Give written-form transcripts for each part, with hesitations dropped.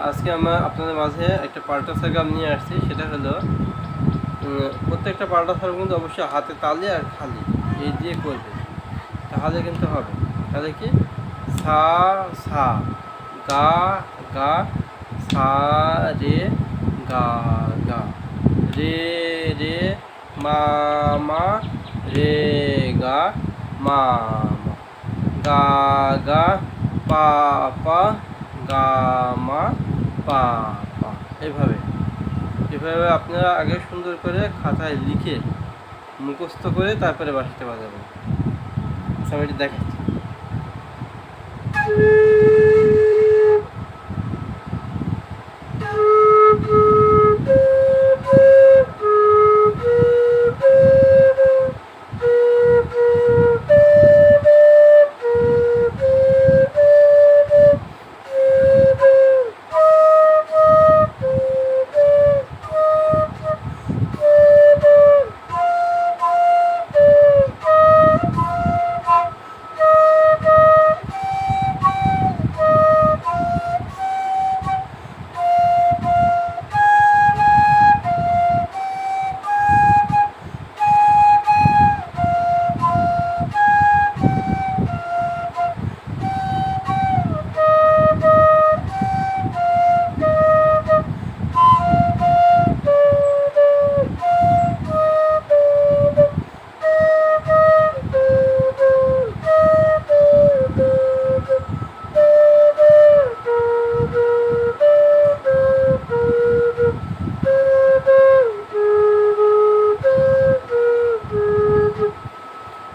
আজকে আমরা আপনাদের মাঝে একটা পাল্টা সারগাম নিয়ে আসছি। সেটা হলো প্রত্যেকটা পাল্টা সারগাম কিন্তু অবশ্যই হাতে তালি আর খালি এই দিয়ে করবে, তাহলে কিন্তু হবে। তাহলে কি সা সা, গা গা, সা রে গা গা, রে রে, মা মা, রে গা মা মা, গা গা, পা পা, গা মা পা পা। এভাবে এভাবে আপনারা আগে সুন্দর করে খাতায় লিখে মুখস্থ করে তারপরে বাসাতে বাজাবেন। আমি এটি দেখাচ্ছি।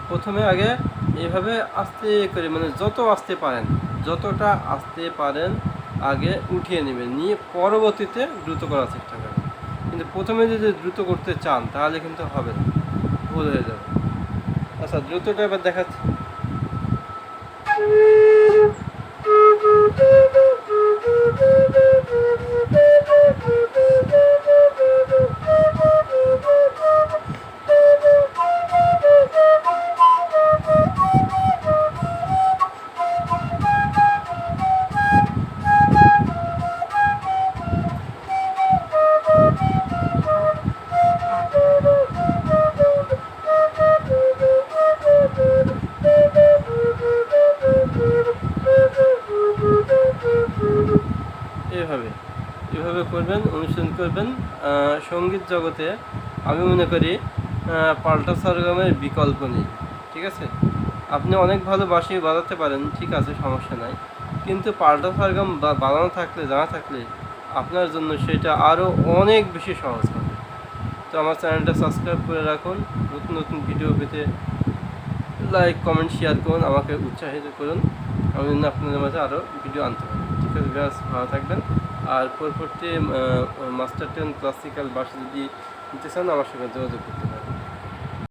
প্রথমে আগে এইভাবে আস্তে করে, মানে যত আস্তে পারেন, যতটা আস্তে পারেন আগে উঠিয়ে নেবেন, নিয়ে পরবর্তীতে দ্রুত করার চেষ্টা করবেন। কিন্তু প্রথমে যদি দ্রুত করতে চান তাহলে কিন্তু হবে না, ভুল হয়ে যাবে। আচ্ছা, দ্রুতটা এবার দেখাচ্ছি। এভাবে এভাবে করবেন, অনুশীলন করবেন। সঙ্গীত জগতে আমি মনে করি পাল্টা সরগমের বিকল্প নেই, ঠিক আছে? আপনি অনেক ভালো বাঁশি বাজাতে পারেন, ঠিক আছে, সমস্যা নাই, কিন্তু পাল্টা সরগম বাজানো থাকলে, জানা থাকলে আপনার জন্য সেটা আরও অনেক বেশি সহজ হবে। তো আমার চ্যানেলটা সাবস্ক্রাইব করে রাখুন। নতুন নতুন ভিডিও পেতে লাইক, কমেন্ট, শেয়ার করুন, আমাকে উৎসাহিত করুন, আমি জন্য আপনাদের মাঝে আরও ভিডিও আনতে পারি। ঠিক আছে, ব্যাস, ভালো থাকবেন। আর পরবর্তী মাস্টার টেন ক্লাসিক্যাল বাঁশি যদি নিতে চান আমার সঙ্গে যোগাযোগ করতে পারেন।